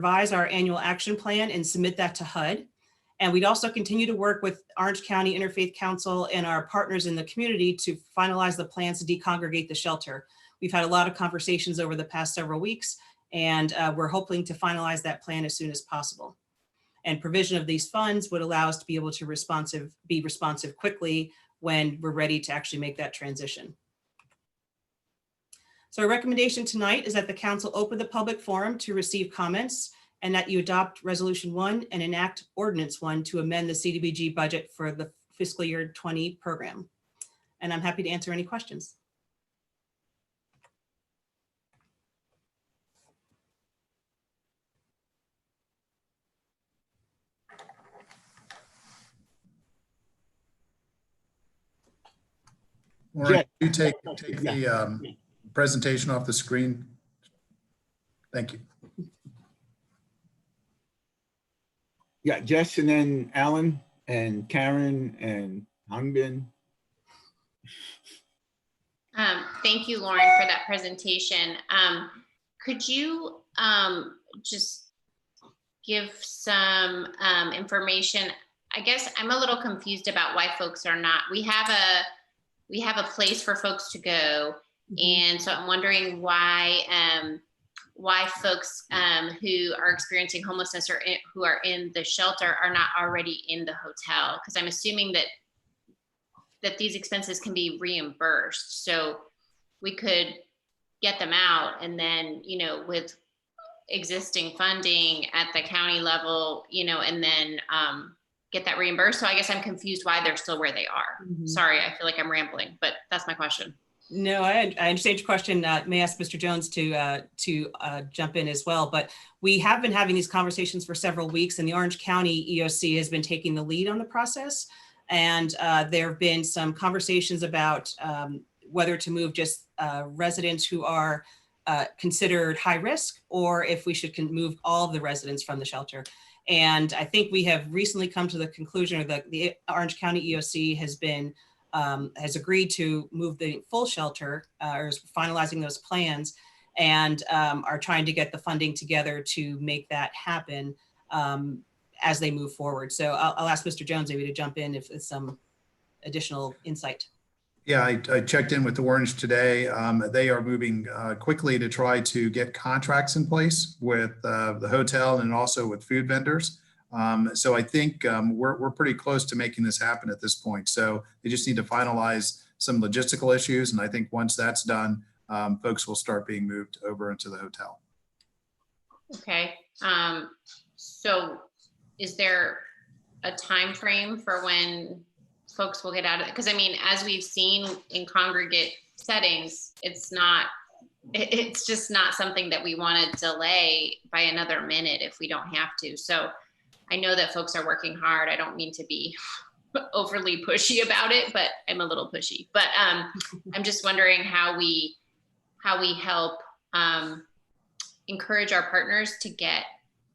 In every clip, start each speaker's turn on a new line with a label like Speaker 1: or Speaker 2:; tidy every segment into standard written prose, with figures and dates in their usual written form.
Speaker 1: revise our annual action plan and submit that to HUD. And we'd also continue to work with Orange County Interfaith Council and our partners in the community to finalize the plans to decongregate the shelter. We've had a lot of conversations over the past several weeks, and we're hoping to finalize that plan as soon as possible. And provision of these funds would allow us to be able to be responsive quickly when we're ready to actually make that transition. So our recommendation tonight is that the council open the public forum to receive comments, and that you adopt Resolution 1 and enact Ordinance 1 to amend the CDBG budget for the fiscal year 20 program. And I'm happy to answer any questions.
Speaker 2: Warren, you take the presentation off the screen. Thank you.
Speaker 3: Yeah, Jess, and then Alan and Karen and Hangbin.
Speaker 4: Thank you, Lauren, for that presentation. Could you just give some information? I guess I'm a little confused about why folks are not. We have a place for folks to go, and so I'm wondering why folks who are experiencing homelessness or who are in the shelter are not already in the hotel, because I'm assuming that these expenses can be reimbursed. So we could get them out, and then, you know, with existing funding at the county level, you know, and then get that reimbursed. So I guess I'm confused why they're still where they are. Sorry, I feel like I'm rambling, but that's my question.
Speaker 1: No, I understand your question. May I ask Mr. Jones to jump in as well, but we have been having these conversations for several weeks, and the Orange County EOC has been taking the lead on the process. And there have been some conversations about whether to move just residents who are considered high risk, or if we should move all of the residents from the shelter. And I think we have recently come to the conclusion, or the Orange County EOC has agreed to move the full shelter, or is finalizing those plans, and are trying to get the funding together to make that happen as they move forward. So I'll ask Mr. Jones maybe to jump in if it's some additional insight.
Speaker 2: Yeah, I checked in with the Orange today. They are moving quickly to try to get contracts in place with the hotel and also with food vendors. So I think we're pretty close to making this happen at this point. So they just need to finalize some logistical issues. And I think once that's done, folks will start being moved over into the hotel.
Speaker 4: Okay. So is there a time frame for when folks will get out of it? Because I mean, as we've seen in congregate settings, it's just not something that we want to delay by another minute if we don't have to. So I know that folks are working hard. I don't mean to be overly pushy about it, but I'm a little pushy. But I'm just wondering how we help encourage our partners to get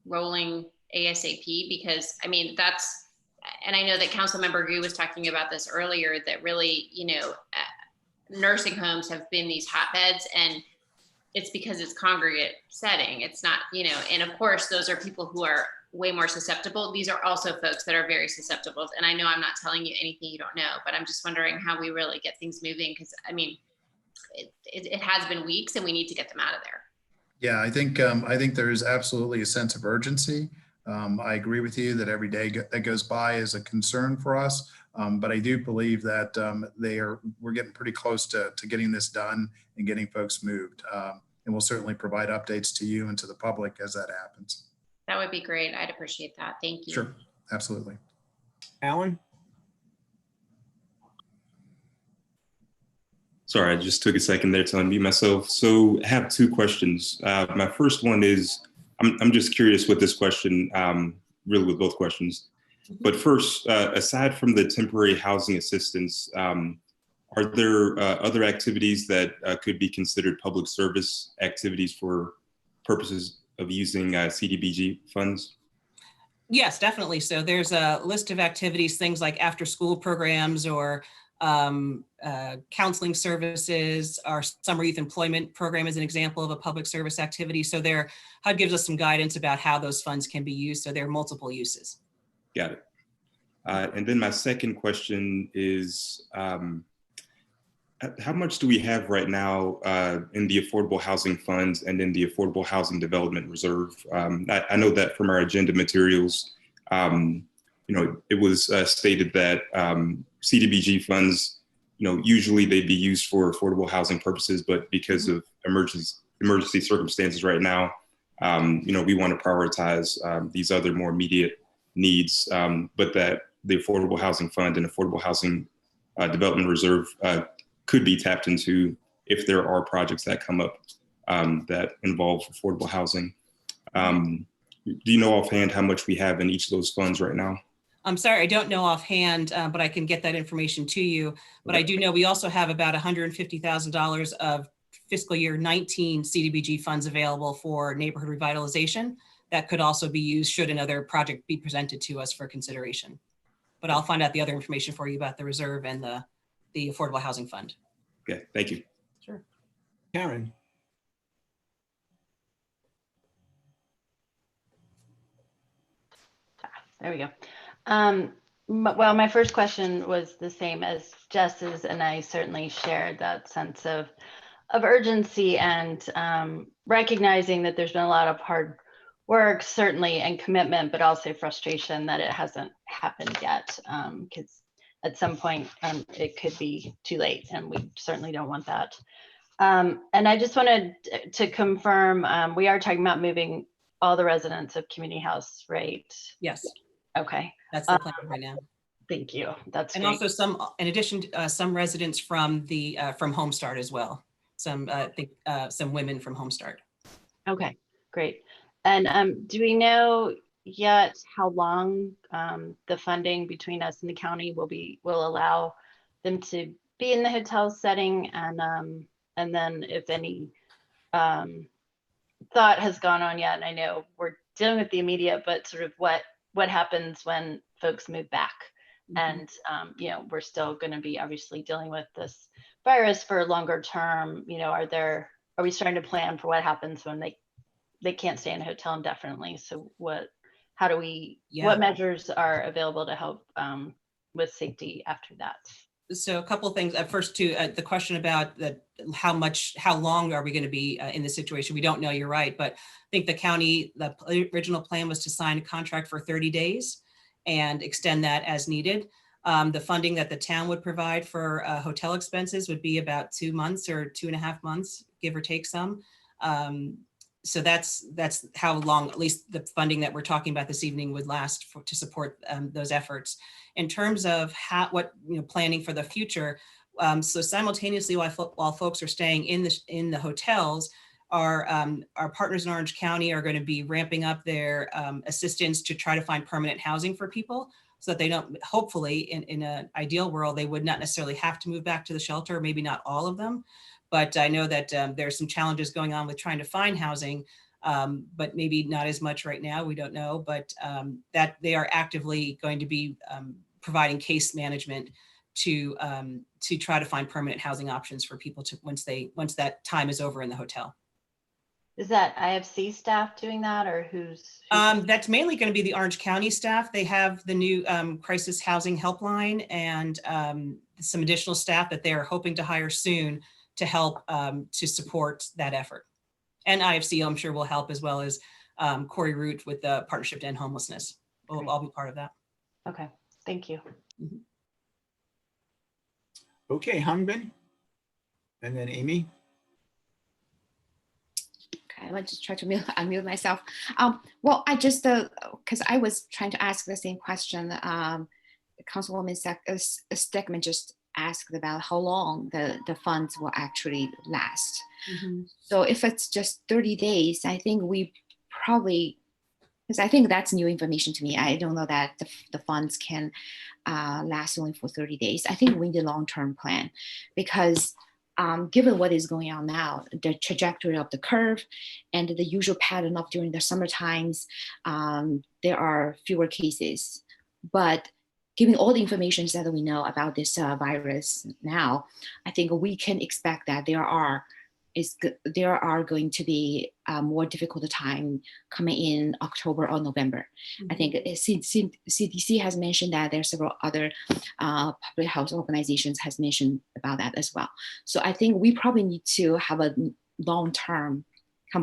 Speaker 4: rolling ASAP, because I mean, and I know that Councilmember Gu was talking about this earlier, that really, you know, nursing homes have been these hotbeds, and it's because it's congregate setting. It's not, you know, and of course, those are people who are way more susceptible. These are also folks that are very susceptible. And I know I'm not telling you anything you don't know, but I'm just wondering how we really get things moving. Because I mean, it has been weeks, and we need to get them out of there.
Speaker 2: Yeah, I think there is absolutely a sense of urgency. I agree with you that every day that goes by is a concern for us. But I do believe that we're getting pretty close to getting this done and getting folks moved. And we'll certainly provide updates to you and to the public as that happens.
Speaker 4: That would be great. I'd appreciate that. Thank you.
Speaker 2: Sure, absolutely.
Speaker 3: Alan?
Speaker 5: Sorry, I just took a second there to unmute myself. So I have two questions. My first one is, I'm just curious with this question, really with both questions. But first, aside from the temporary housing assistance, are there other activities that could be considered public service activities for purposes of using CDBG funds?
Speaker 1: Yes, definitely. So there's a list of activities, things like after school programs or counseling services. Our summer youth employment program is an example of a public service activity. So there, HUD gives us some guidance about how those funds can be used. So there are multiple uses.
Speaker 5: Got it. And then my second question is, how much do we have right now in the Affordable Housing Funds and in the Affordable Housing Development Reserve? I know that from our agenda materials, it was stated that CDBG funds, usually they'd be used for affordable housing purposes, but because of emergency circumstances right now, we want to prioritize these other more immediate needs, but that the Affordable Housing Fund and Affordable Housing Development Reserve could be tapped into if there are projects that come up that involve affordable housing. Do you know offhand how much we have in each of those funds right now?
Speaker 1: I'm sorry, I don't know offhand, but I can get that information to you. But I do know we also have about $150,000 of fiscal year 19 CDBG funds available for neighborhood revitalization that could also be used should another project be presented to us for consideration. But I'll find out the other information for you about the reserve and the Affordable Housing Fund.
Speaker 5: Okay, thank you.
Speaker 1: Sure.
Speaker 3: Karen.
Speaker 6: There we go. Well, my first question was the same as Jess's, and I certainly shared that sense of urgency and recognizing that there's been a lot of hard work, certainly, and commitment, but also frustration that it hasn't happened yet, because at some point it could be too late, and we certainly don't want that. And I just wanted to confirm, we are talking about moving all the residents of Community House, right?
Speaker 1: Yes.
Speaker 6: Okay.
Speaker 1: That's the plan right now.
Speaker 6: Thank you. That's
Speaker 1: and
Speaker 6: great.
Speaker 1: also in addition, some residents from Homestart as well. Some women from Homestart.
Speaker 6: Okay, great. And do we know yet how long the funding between us and the county will allow them to be in the hotel setting, and then if any thought has gone on yet? And I know we're dealing with the immediate, but sort of what happens when folks move back? And we're still going to be obviously dealing with this virus for a longer term. Are we starting to plan for what happens when they can't stay in a hotel indefinitely? So what measures are available to help with safety after that?
Speaker 1: So a couple of things. First, to the question about how long are we going to be in this situation? We don't know. You're right, but I think the original plan was to sign a contract for 30 days and extend that as needed. The funding that the town would provide for hotel expenses would be about 2 months or 2.5 months, give or take some. So that's how long, at least the funding that we're talking about this evening, would last to support those efforts. In terms of planning for the future, so simultaneously while folks are staying in the hotels, our partners in Orange County are going to be ramping up their assistance to try to find permanent housing for people, so that they don't, hopefully in an ideal world, they would not necessarily have to move back to the shelter, maybe not all of them. But I know that there's some challenges going on with trying to find housing, but maybe not as much right now. We don't know, but that they are actively going to be providing case management to try to find permanent housing options for people once that time is over in the hotel.
Speaker 6: Is that IFC staff doing that, or who's
Speaker 1: that's mainly going to be the Orange County staff. They have the new crisis housing helpline and some additional staff that they're hoping to hire soon to help to support that effort. And IFC, I'm sure, will help, as well as Corey Root with the Partnership to End Homelessness. We'll all be part of that.
Speaker 6: Okay, thank you.
Speaker 1: Mm-hmm.
Speaker 3: Okay, Hangbin, and then Amy.
Speaker 7: Okay, let's just try to unmute myself. Well, I just, because I was trying to ask the same question. Councilwoman Stickman just asked about how long the funds will actually last. Mm-hmm. So if it's just 30 days, I think we probably, because I think that's new information to me. I don't know that the funds can last only for 30 days. I think we need a long-term plan, because given what is going on now, the trajectory of the curve and the usual pattern of during the summer times, there are fewer cases. But given all the information that we know about this virus now, I think we can expect that there are going to be a more difficult time coming in October or November. Mm-hmm. I think CDC has mentioned that. There are several other public health organizations has mentioned about that as well. So I think we probably need to have a long-term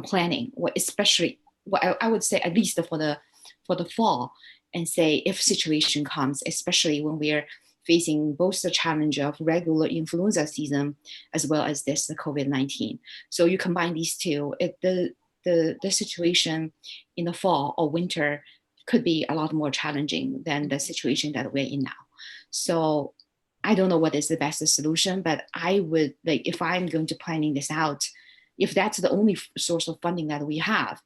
Speaker 7: planning, especially I would say at least for the fall, and say if situation comes, especially when we're facing both the challenge of regular influenza season as well as this the COVID-19. So you combine these two, the situation in the fall or winter could be a lot more challenging than the situation that we're in now. So I don't know what is the best solution, but I would, like, if I'm going to planning this out, if that's the only source of funding that we have,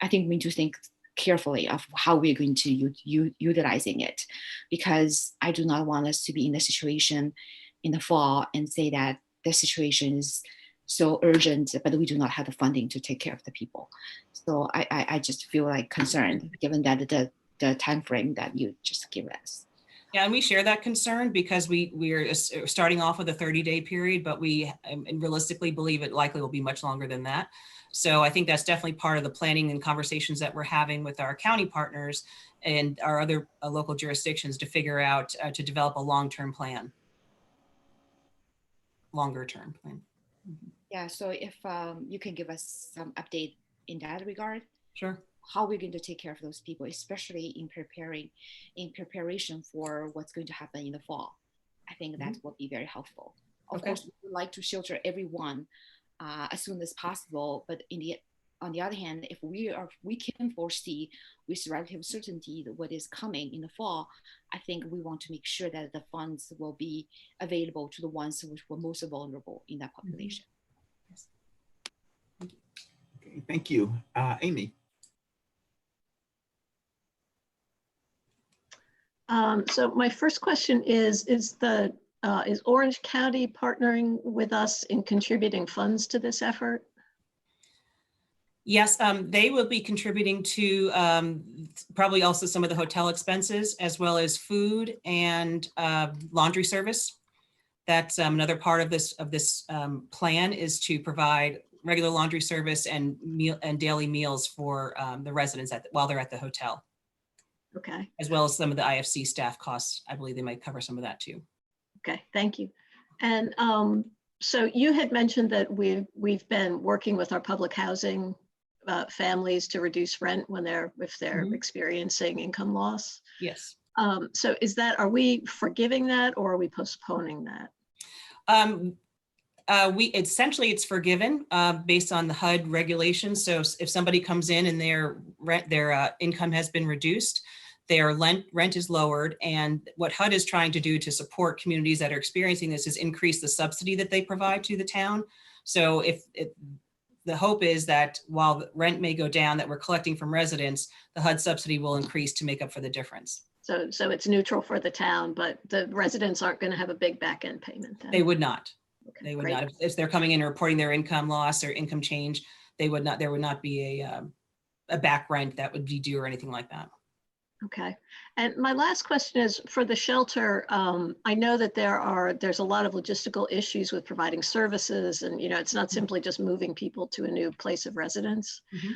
Speaker 7: I think we need to think carefully of how we're going to utilizing it, because I do not want us to be in the situation in the fall and say that the situation is so urgent, but we do not have the funding to take care of the people. So I just feel like concerned given that the time frame that you just give us.
Speaker 1: Yeah, and we share that concern because we're starting off with a 30-day period, but we realistically believe it likely will be much longer than that. So I think that's definitely part of the planning and conversations that we're having with our county partners and our other local jurisdictions to figure out, to develop a long-term plan, longer-term plan. Mm-hmm.
Speaker 7: Yeah, so if you can give us some update in that regard.
Speaker 1: Sure.
Speaker 7: How we're going to take care of those people, especially in preparation for what's going to happen in the fall. I think that will be very helpful. Of course, we would like to shelter everyone as soon as possible, but on the other hand, if we can foresee with relative certainty what is coming in the fall, I think we want to make sure that the funds will be available to the ones which were most vulnerable in that population.
Speaker 1: Yes.
Speaker 3: Okay, thank you. Amy.
Speaker 8: So my first question is Orange County partnering with us in contributing funds to this effort?
Speaker 1: Yes, they will be contributing to probably also some of the hotel expenses, as well as food and laundry service. That's another part of this plan, is to provide regular laundry service and daily meals for the residents while they're at the hotel.
Speaker 8: Okay.
Speaker 1: As well as some of the IFC staff costs. I believe they might cover some of that too.
Speaker 8: Okay, thank you. And so you had mentioned that we've been working with our public housing families to reduce rent if they're experiencing income loss.
Speaker 1: Yes.
Speaker 8: So are we forgiving that, or are we postponing that?
Speaker 1: Essentially it's forgiven based on the HUD regulations. So if somebody comes in and their income has been reduced, their rent is lowered, and what HUD is trying to do to support communities that are experiencing this is increase the subsidy that they provide to the town. So the hope is that while the rent may go down that we're collecting from residents, the HUD subsidy will increase to make up for the difference.
Speaker 8: So it's neutral for the town, but the residents aren't going to have a big back end payment then?
Speaker 1: They would not.
Speaker 8: Okay,
Speaker 1: they would
Speaker 8: great.
Speaker 1: not. If they're coming in and reporting their income loss or income change, there would not be a back rent that would be due or anything like that.
Speaker 8: Okay. And my last question is for the shelter. I know that there's a lot of logistical issues with providing services, and it's not simply just moving people to a new place of residence. Mm-hmm.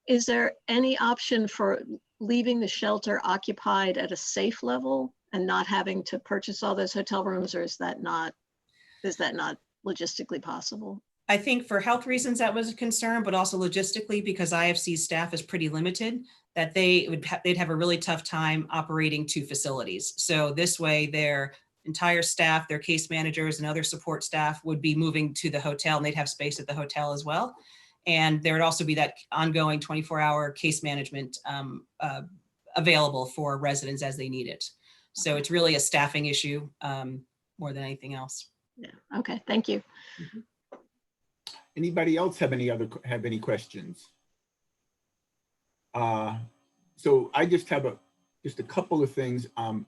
Speaker 8: Is there any option for leaving the shelter occupied at a safe level and not having to purchase all those hotel rooms, or is that not logistically possible?
Speaker 1: I think for health reasons that was a concern, but also logistically because IFC's staff is pretty limited, that they'd have a really tough time operating two facilities. So this way their entire staff, their case managers and other support staff would be moving to the hotel, and they'd have space at the hotel as well. And there would also be that ongoing 24-hour case management available for residents as they need it. So it's really a staffing issue more than anything else.
Speaker 8: Yeah. Okay. Thank you.
Speaker 1: Mm-hmm.
Speaker 3: Anybody else have any questions? So I just have a couple of things. I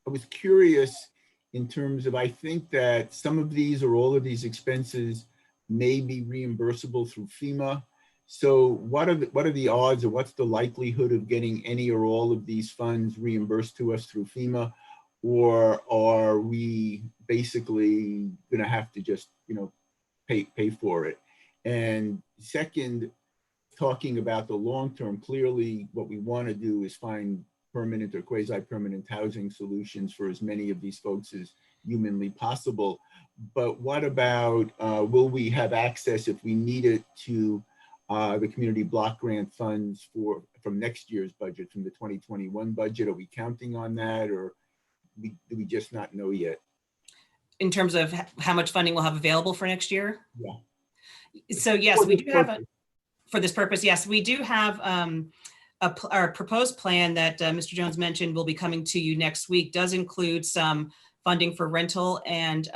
Speaker 3: was curious in terms of, I think that some of these or all of these expenses may be reimbursable through FEMA. So what are the odds, or what's the likelihood of getting any or all of these funds reimbursed to us through FEMA? or are we basically going to have to just, pay for it? And second, talking about the long term, clearly what we want to do is find permanent or quasi-permanent housing solutions for as many of these folks as humanly possible. But what about, will we have access if we need it to the community block grant funds from next year's budget, from the 2021 budget? Are we counting on that, or do we just not know yet?
Speaker 1: In terms of how much funding we'll have available for next year?
Speaker 3: Yeah.
Speaker 1: So yes, we do have for this purpose, yes, we do have our proposed plan that Mr. Jones mentioned will be coming to you next week, does include some funding for rental and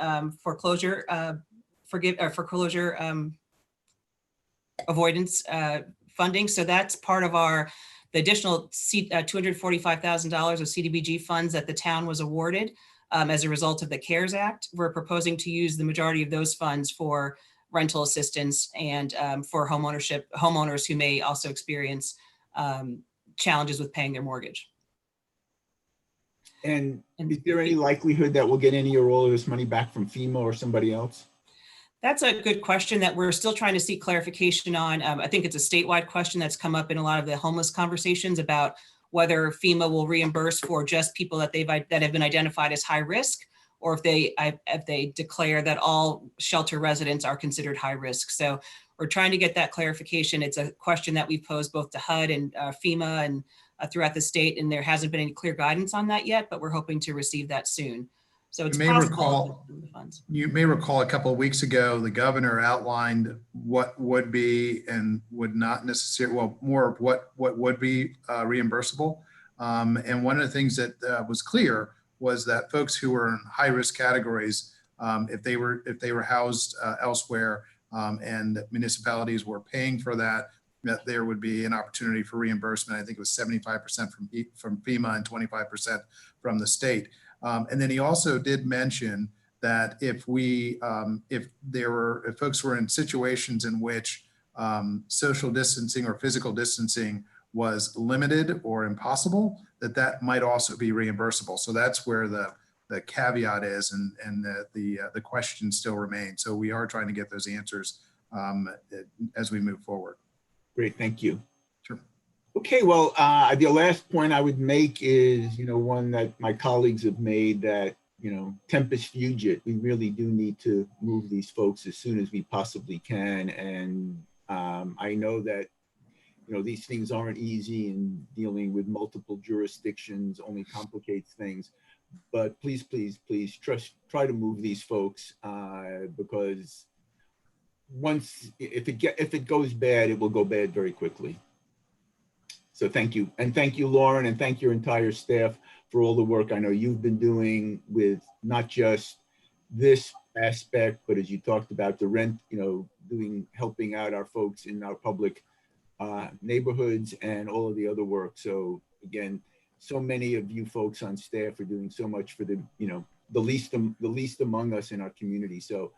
Speaker 1: foreclosure, foreclosure avoidance funding. So that's part of the additional $245,000 of CDBG funds that the town was awarded as a result of the CARES Act. We're proposing to use the majority of those funds for rental assistance and for homeowners who may also experience challenges with paying their mortgage.
Speaker 3: And is there any likelihood that we'll get any or all of this money back from FEMA or somebody else?
Speaker 1: That's a good question that we're still trying to seek clarification on. I think it's a statewide question that's come up in a lot of the homeless conversations about whether FEMA will reimburse for just people that have been identified as high risk, or if they declare that all shelter residents are considered high risk. So we're trying to get that clarification. It's a question that we've posed both to HUD and FEMA and throughout the state, and there hasn't been any clear guidance on that yet, but we're hoping to receive that soon. So it's possible.
Speaker 2: You may recall a couple of weeks ago, the governor outlined what would be and would not necessarily, well, more of what would be reimbursable. And one of the things that was clear was that folks who were in high risk categories, if they were housed elsewhere and municipalities were paying for that there would be an opportunity for reimbursement. I think it was 75% from FEMA and 25% from the state. And then he also did mention that if folks were in situations in which social distancing or physical distancing was limited or impossible, that might also be reimbursable. So that's where the caveat is, and the question still remains. So we are trying to get those answers as we move forward.
Speaker 3: Great, thank you.
Speaker 2: Sure.
Speaker 3: Okay, well, the last point I would make is, one that my colleagues have made, that, tempus fugit, we really do need to move these folks as soon as we possibly can. And I know that, these things aren't easy, and dealing with multiple jurisdictions only complicates things. But please, please, please try to move these folks because if it goes bad, it will go bad very quickly. So thank you. And thank you, Lauren, and thank your entire staff for all the work I know you've been doing with not just this aspect, but as you talked about the rent, helping out our folks in our public neighborhoods and all of the other work. So again, so many of you folks on staff are doing so much for the least among us in our community. So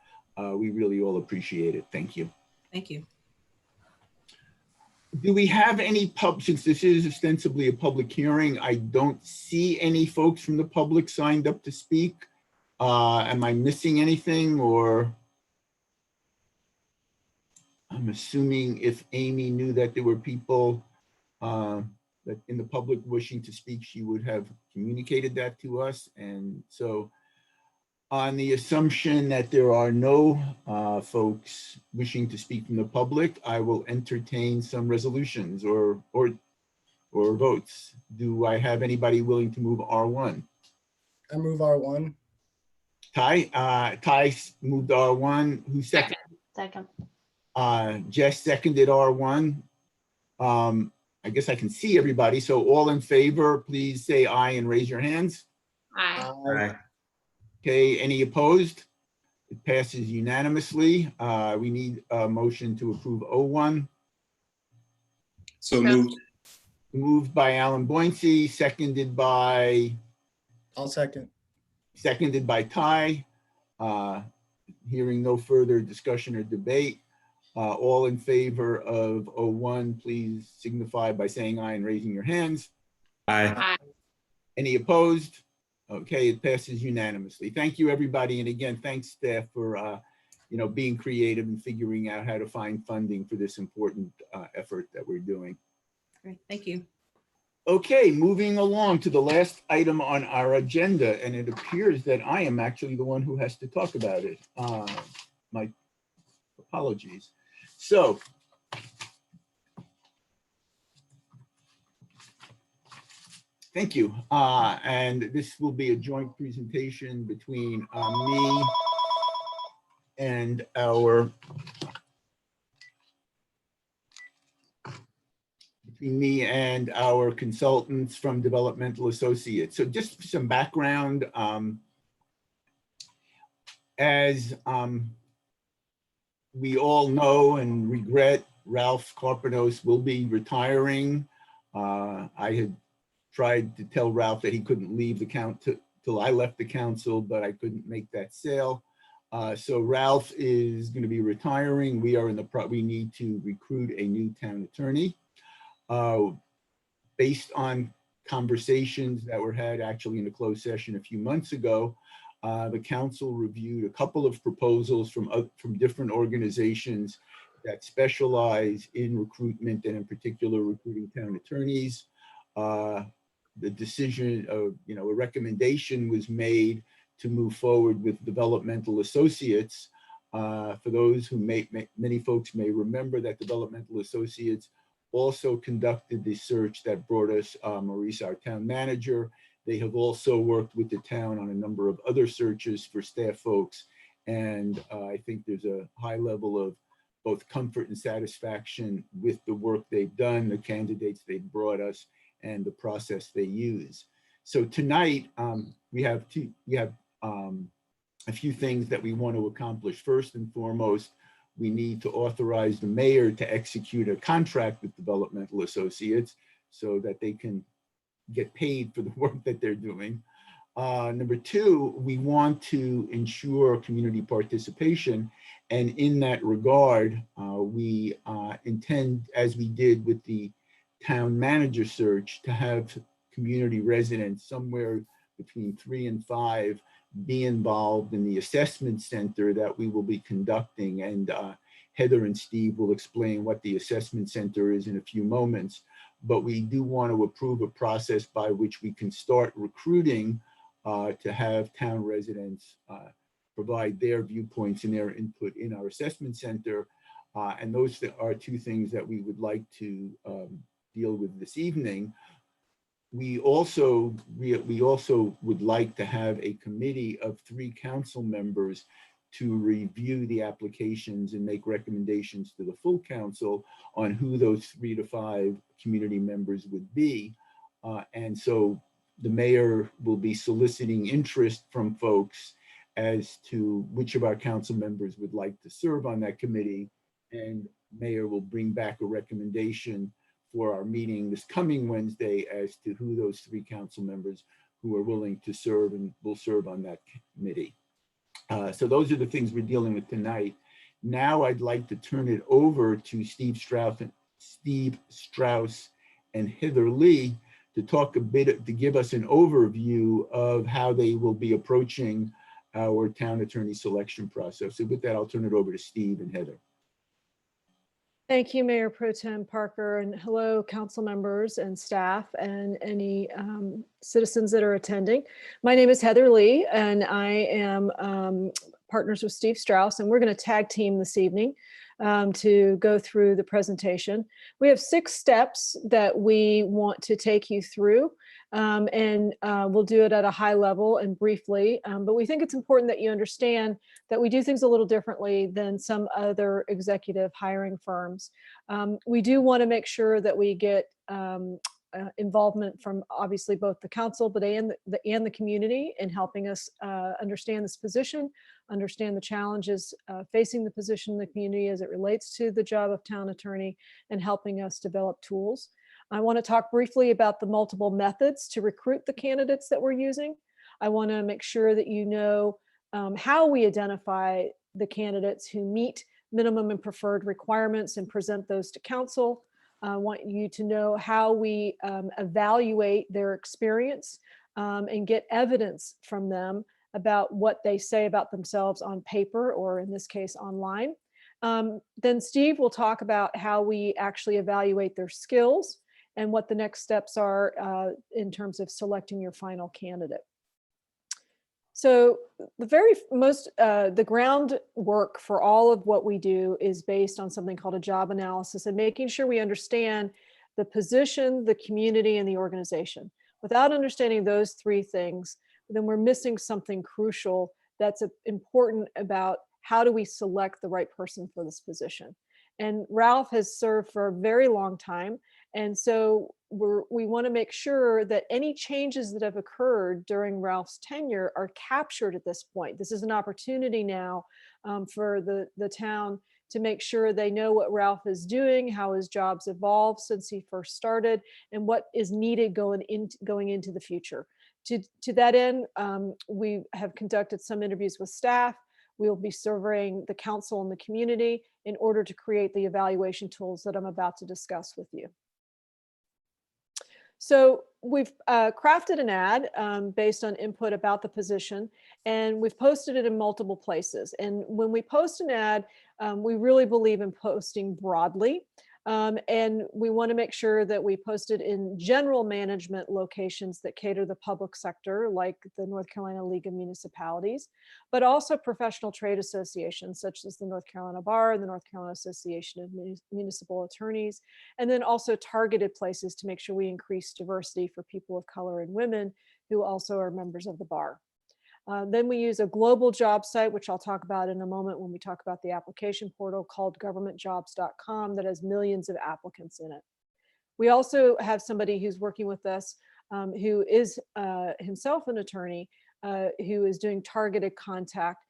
Speaker 3: we really all appreciate it. Thank you.
Speaker 1: Thank you.
Speaker 3: Do we have any since this is ostensibly a public hearing, I don't see any folks from the public signed up to speak. Am I missing anything, or? I'm assuming if Amy knew that there were people that in the public wishing to speak, she would have communicated that to us. And so on the assumption that there are no folks wishing to speak from the public, I will entertain some resolutions or votes. Do I have anybody willing to move R1?
Speaker 9: I move R1.
Speaker 3: Ty moved R1. Who seconded?
Speaker 6: Second.
Speaker 3: Jess seconded R1. I guess I can see everybody. So all in favor, please say aye and raise your hands.
Speaker 4: Aye.
Speaker 9: Aye.
Speaker 3: Okay, any opposed? It passes unanimously. We need a motion to approve O1.
Speaker 5: So moved.
Speaker 3: Moved by Alan Boyncey, seconded by?
Speaker 9: I'll second.
Speaker 3: Seconded by Ty. Hearing no further discussion or debate. All in favor of O1, please signify by saying aye and raising your hands.
Speaker 5: Aye.
Speaker 4: Aye.
Speaker 3: Any opposed? Okay, it passes unanimously. Thank you, everybody. And again, thanks staff for being creative and figuring out how to find funding for this important effort that we're doing.
Speaker 1: Great, thank you.
Speaker 3: Okay, moving along to the last item on our agenda, and it appears that I am actually the one who has to talk about it. My apologies. So, thank you. And this will be a joint presentation between me and our consultants from Developmental Associates. So just some background. As we all know and regret, Ralph Carpenos will be retiring. I had tried to tell Ralph that he couldn't leave the council till I left the council, but I couldn't make that sale. So Ralph is going to be retiring. We are we need to recruit a new town attorney. Based on conversations that were had actually in a closed session a few months ago, the council reviewed a couple of proposals from different organizations that specialize in recruitment and in particular recruiting town attorneys. The decision of, a recommendation was made to move forward with Developmental Associates. For those who many folks may remember that Developmental Associates also conducted the search that brought us Maurice, our town manager. They have also worked with the town on a number of other searches for staff folks. And I think there's a high level of both comfort and satisfaction with the work they've done, the candidates they've brought us, and the process they use. So tonight we have a few things that we want to accomplish. First and foremost, we need to authorize the mayor to execute a contract with Developmental Associates so that they can get paid for the work that they're doing. Number two, we want to ensure community participation. And in that regard, we intend, as we did with the town manager search, to have community residents, somewhere between 3 and 5, be involved in the assessment center that we will be conducting. And Heather and Steve will explain what the assessment center is in a few moments. But we do want to approve a process by which we can start recruiting to have town residents provide their viewpoints and their input in our assessment center. And those are two things that we would like to deal with this evening. We also would like to have a committee of 3 council members to review the applications and make recommendations to the full council on who those 3 to 5 community members would be. And so the mayor will be soliciting interest from folks as to which of our council members would like to serve on that committee. And mayor will bring back a recommendation for our meeting this coming Wednesday as to who those 3 council members who are willing to serve and will serve on that committee. So those are the things we're dealing with tonight. Now I'd like to turn it over to Steve Strauss and Heather Lee to talk a bit, to give us an overview of how they will be approaching our town attorney selection process. So with that, I'll turn it over to Steve and Heather.
Speaker 10: Thank you, Mayor Pro Tem Parker, and hello, council members and staff and any citizens that are attending. My name is Heather Lee, and I am partners with Steve Strauss, and we're going to tag team this evening to go through the presentation. We have 6 steps that we want to take you through, and we'll do it at a high level and briefly, but we think it's important that you understand that we do things a little differently than some other executive hiring firms. We do want to make sure that we get involvement from obviously both the council, but and the community in helping us understand this position, understand the challenges facing the position in the community as it relates to the job of town attorney, and helping us develop tools. I want to talk briefly about the multiple methods to recruit the candidates that we're using. I want to make sure that you know how we identify the candidates who meet minimum and preferred requirements and present those to council. I want you to know how we evaluate their experience and get evidence from them about what they say about themselves on paper, or in this case, online. Then Steve will talk about how we actually evaluate their skills and what the next steps are in terms of selecting your final candidate. So the groundwork for all of what we do is based on something called a job analysis and making sure we understand the position, the community, and the organization. Without understanding those three things, then we're missing something crucial that's important about how do we select the right person for this position. And Ralph has served for a very long time. And so we want to make sure that any changes that have occurred during Ralph's tenure are captured at this point. This is an opportunity now for the town to make sure they know what Ralph is doing, how his job's evolved since he first started, and what is needed going into the future. To that end, we have conducted some interviews with staff. We'll be surveying the council and the community in order to create the evaluation tools that I'm about to discuss with you. So we've crafted an ad based on input about the position, and we've posted it in multiple places. And when we post an ad, we really believe in posting broadly. And we want to make sure that we post it in general management locations that cater the public sector, like the North Carolina League of Municipalities, but also professional trade associations, such as the North Carolina Bar, the North Carolina Association of Municipal Attorneys, and then also targeted places to make sure we increase diversity for people of color and women who also are members of the bar. Then we use a global job site, which I'll talk about in a moment when we talk about the application portal, called governmentjobs.com, that has millions of applicants in it. We also have somebody who's working with us who is himself an attorney who is doing targeted contact.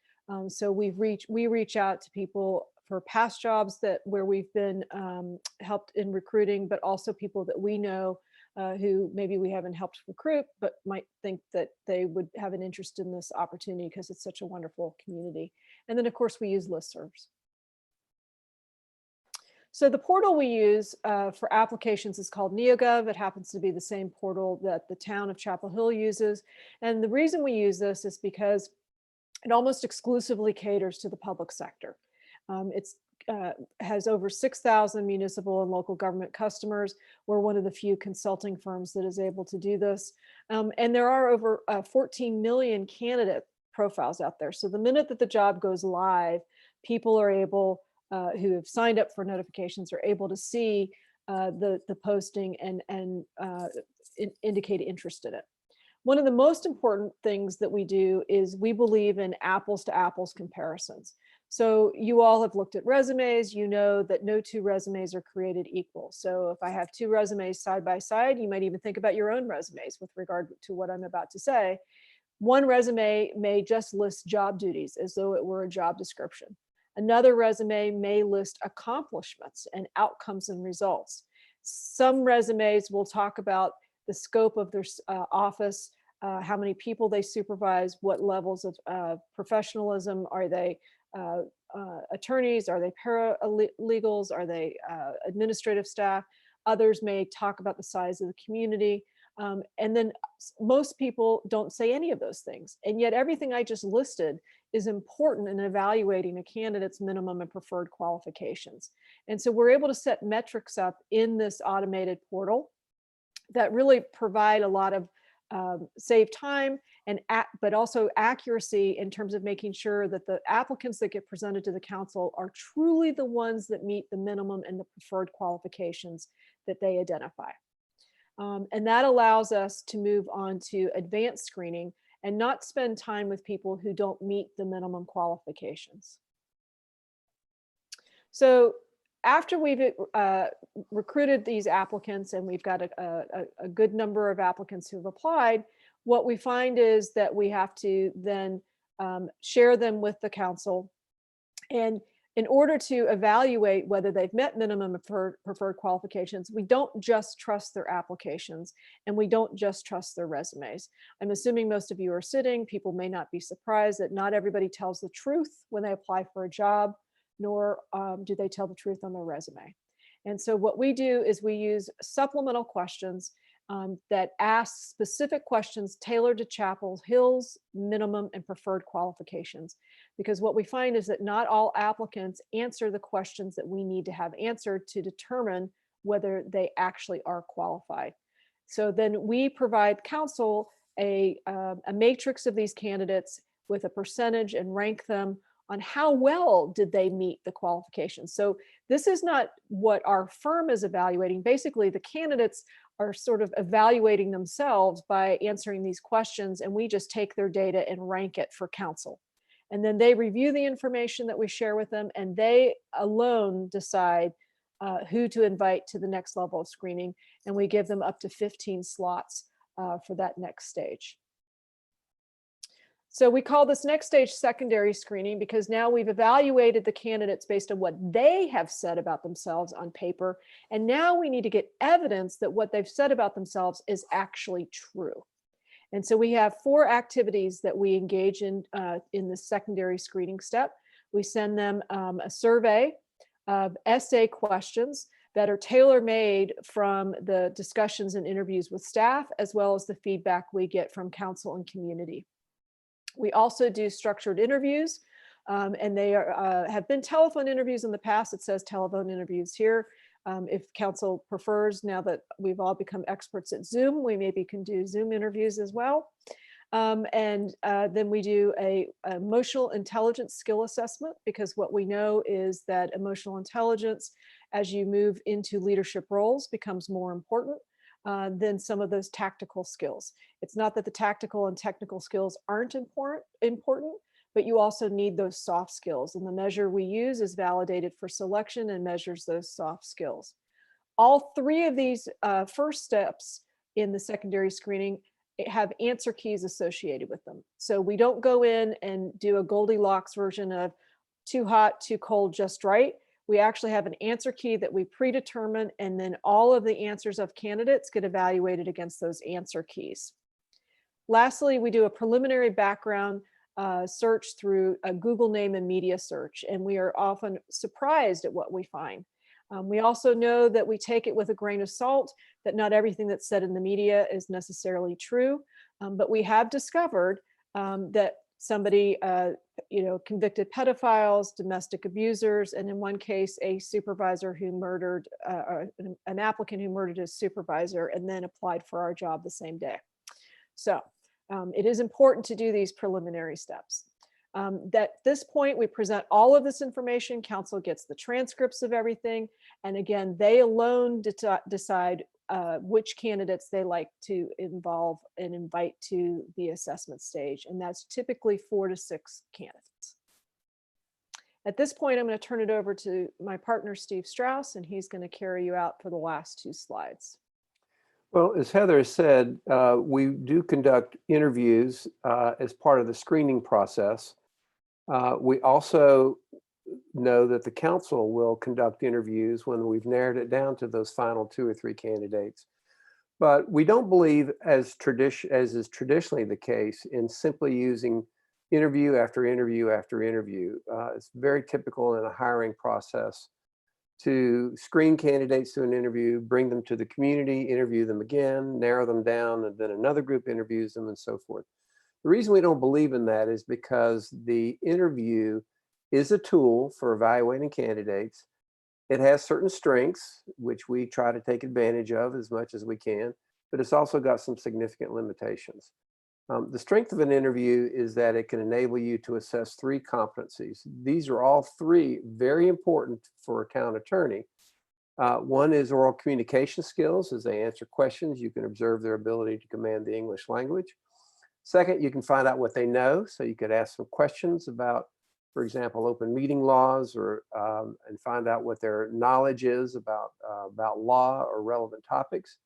Speaker 10: So we reach out to people for past jobs where we've been helped in recruiting, but also people that we know who maybe we haven't helped recruit, but might think that they would have an interest in this opportunity because it's such a wonderful community. And then of course we use listservs. So the portal we use for applications is called NeoGov. It happens to be the same portal that the town of Chapel Hill uses. And the reason we use this is because it almost exclusively caters to the public sector. It's has over 6,000 municipal and local government customers. We're one of the few consulting firms that is able to do this. And there are over 14 million candidate profiles out there. So the minute that the job goes live, people are able, who have signed up for notifications, are able to see the posting and indicate interest in it. One of the most important things that we do is we believe in apples to apples comparisons. So you all have looked at resumes, you know that no two resumes are created equal. So if I have two resumes side by side, you might even think about your own resumes with regard to what I'm about to say. One resume may just list job duties as though it were a job description. Another resume may list accomplishments and outcomes and results. Some resumes will talk about the scope of their office, how many people they supervise, what levels of professionalism. Are they attorneys? Are they paralegals? Are they administrative staff? Others may talk about the size of the community. And then most people don't say any of those things. And yet everything I just listed is important in evaluating a candidate's minimum and preferred qualifications. And so we're able to set metrics up in this automated portal that really provide a lot of save time but also accuracy in terms of making sure that the applicants that get presented to the council are truly the ones that meet the minimum and the preferred qualifications that they identify. And that allows us to move on to advanced screening and not spend time with people who don't meet the minimum qualifications. So after we've recruited these applicants and we've got a good number of applicants who've applied, what we find is that we have to then share them with the council. And in order to evaluate whether they've met minimum preferred qualifications, we don't just trust their applications and we don't just trust their resumes. I'm assuming most of you are sitting. People may not be surprised that not everybody tells the truth when they apply for a job, nor do they tell the truth on their resume. And so what we do is we use supplemental questions that asks specific questions tailored to Chapel Hill's minimum and preferred qualifications. Because what we find is that not all applicants answer the questions that we need to have answered to determine whether they actually are qualified. So then we provide counsel a matrix of these candidates with a percentage and rank them on how well did they meet the qualifications. So this is not what our firm is evaluating. Basically, the candidates are sort of evaluating themselves by answering these questions, and we just take their data and rank it for counsel. And then they review the information that we share with them, and they alone decide who to invite to the next level of screening. And we give them up to 15 slots for that next stage. So we call this next stage secondary screening because now we've evaluated the candidates based on what they have said about themselves on paper. And now we need to get evidence that what they've said about themselves is actually true. And so we have 4 activities that we engage in the secondary screening step. We send them a survey of essay questions that are tailor-made from the discussions and interviews with staff, as well as the feedback we get from council and community. We also do structured interviews, and they have been telephone interviews in the past. It says telephone interviews here. If council prefers, now that we've all become experts at Zoom, we maybe can do Zoom interviews as well. Then we do a emotional intelligence skill assessment, because what we know is that emotional intelligence, as you move into leadership roles, becomes more important than some of those tactical skills. It's not that the tactical and technical skills aren't important, but you also need those soft skills. And the measure we use is validated for selection and measures those soft skills. All 3 of these first steps in the secondary screening have answer keys associated with them. So we don't go in and do a Goldilocks version of too hot, too cold, just right. We actually have an answer key that we predetermine, and then all of the answers of candidates get evaluated against those answer keys. Lastly, we do a preliminary background search through a Google name and media search, and we are often surprised at what we find. We also know that we take it with a grain of salt, that not everything that's said in the media is necessarily true, but we have discovered that somebody, convicted pedophiles, domestic abusers, and in one case, a supervisor who murdered, an applicant who murdered his supervisor and then applied for our job the same day. So it is important to do these preliminary steps. At this point, we present all of this information. Council gets the transcripts of everything. And again, they alone decide which candidates they like to involve and invite to the assessment stage. And that's typically 4 to 6 candidates. At this point, I'm going to turn it over to my partner, Steve Strauss, and he's going to carry you out for the last 2 slides.
Speaker 11: Well, as Heather said, we do conduct interviews as part of the screening process. We also know that the council will conduct interviews when we've narrowed it down to those final 2 or 3 candidates. But we don't believe, as is traditionally the case, in simply using interview after interview after interview. It's very typical in a hiring process to screen candidates to an interview, bring them to the community, interview them again, narrow them down, and then another group interviews them, and so forth. The reason we don't believe in that is because the interview is a tool for evaluating candidates. It has certain strengths, which we try to take advantage of as much as we can, but it's also got some significant limitations. The strength of an interview is that it can enable you to assess 3 competencies. These are all 3 very important for a town attorney. One is oral communication skills. As they answer questions, you can observe their ability to command the English language. Second, you can find out what they know. So you could ask some questions about, for example, open meeting laws, or and find out what their knowledge is about law or relevant topics.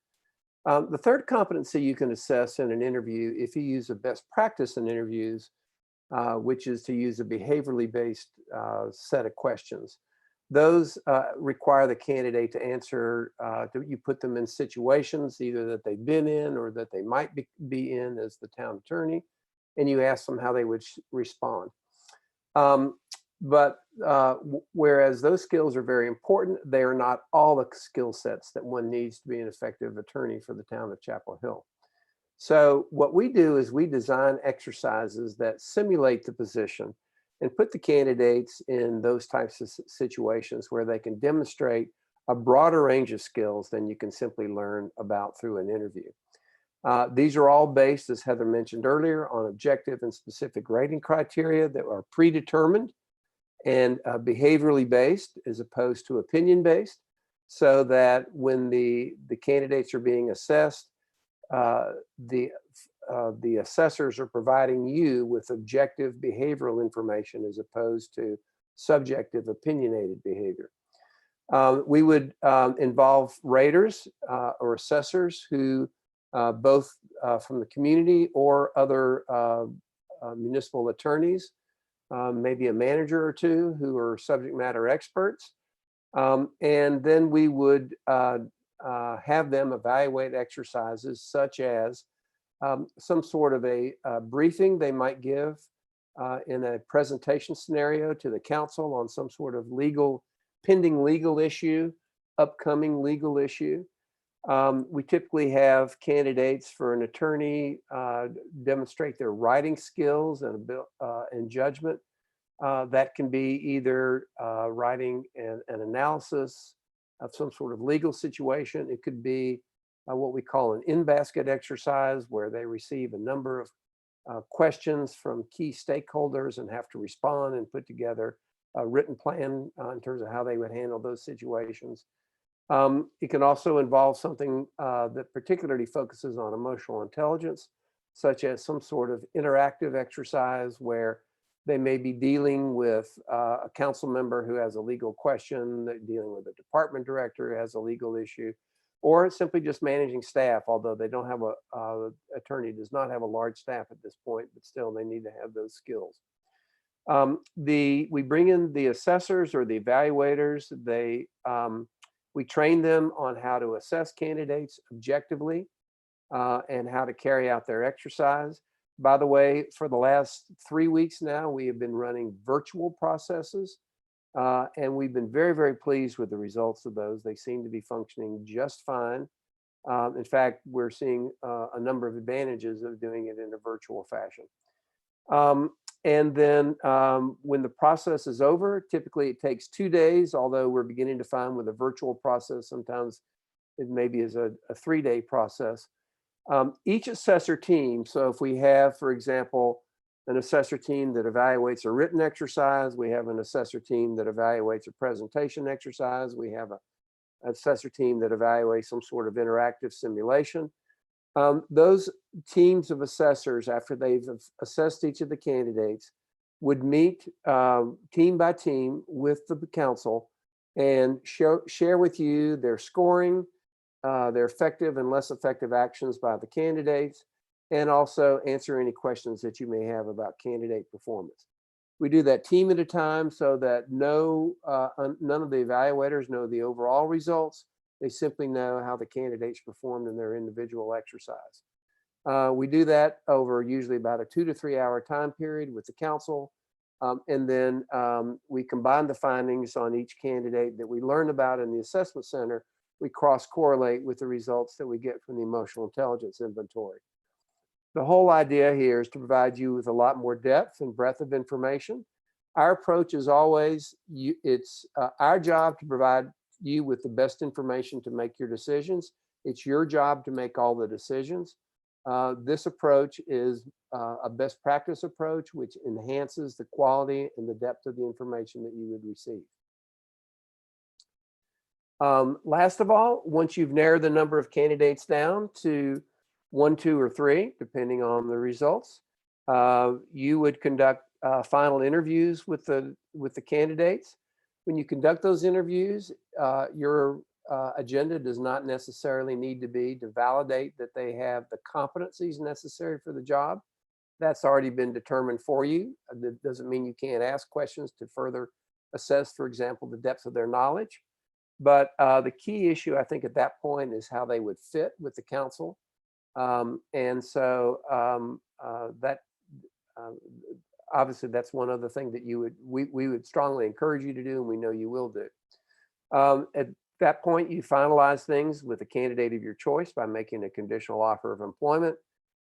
Speaker 11: The third competency you can assess in an interview, if you use a best practice in interviews, which is to use a behaviorally based set of questions. Those require the candidate to answer, you put them in situations either that they've been in or that they might be in as the town attorney, and you ask them how they would respond. But whereas those skills are very important, they are not all the skill sets that one needs to be an effective attorney for the town of Chapel Hill. So what we do is we design exercises that simulate the position and put the candidates in those types of situations where they can demonstrate a broader range of skills than you can simply learn about through an interview. These are all based, as Heather mentioned earlier, on objective and specific rating criteria that are predetermined and behaviorally based as opposed to opinion based, so that when the candidates are being assessed, the assessors are providing you with objective behavioral information as opposed to subjective opinionated behavior. We would involve raters or assessors who both from the community or other municipal attorneys, maybe a manager or two who are subject matter experts. And then we would have them evaluate exercises such as some sort of a briefing they might give in a presentation scenario to the council on some sort of pending legal issue, upcoming legal issue. We typically have candidates for an attorney demonstrate their writing skills and judgment. That can be either writing an analysis of some sort of legal situation. It could be what we call an in-basket exercise, where they receive a number of questions from key stakeholders and have to respond and put together a written plan in terms of how they would handle those situations. It can also involve something that particularly focuses on emotional intelligence, such as some sort of interactive exercise where they may be dealing with a council member who has a legal question, dealing with a department director who has a legal issue, or simply just managing staff, although they don't have attorney does not have a large staff at this point, but still they need to have those skills. We bring in the assessors or the evaluators. We train them on how to assess candidates objectively and how to carry out their exercise. By the way, for the last 3 weeks now, we have been running virtual processes, and we've been very, very pleased with the results of those. They seem to be functioning just fine. In fact, we're seeing a number of advantages of doing it in a virtual fashion. And then when the process is over, typically it takes 2 days, although we're beginning to find with a virtual process, sometimes it maybe is a 3-day process. Each assessor team, so if we have, for example, an assessor team that evaluates a written exercise, we have an assessor team that evaluates a presentation exercise, we have an assessor team that evaluates some sort of interactive simulation. Those teams of assessors, after they've assessed each of the candidates, would meet team by team with the council and share with you their scoring, their effective and less effective actions by the candidates, and also answer any questions that you may have about candidate performance. We do that team at a time so that none of the evaluators know the overall results. They simply know how the candidates performed in their individual exercise. We do that over usually about a 2 to 3 hour time period with the council. And then we combine the findings on each candidate that we learn about in the assessment center. We cross-correlate with the results that we get from the emotional intelligence inventory. The whole idea here is to provide you with a lot more depth and breadth of information. Our approach is always, it's our job to provide you with the best information to make your decisions. It's your job to make all the decisions. This approach is a best practice approach, which enhances the quality and the depth of the information that you would receive. Last of all, once you've narrowed the number of candidates down to 1, 2, or 3, depending on the results, you would conduct final interviews with the candidates. When you conduct those interviews, your agenda does not necessarily need to be to validate that they have the competencies necessary for the job. That's already been determined for you. That doesn't mean you can't ask questions to further assess, for example, the depth of their knowledge. But the key issue, I think, at that point is how they would fit with the council. obviously that's one other thing that we would strongly encourage you to do, and we know you will do. At that point, you finalize things with a candidate of your choice by making a conditional offer of employment.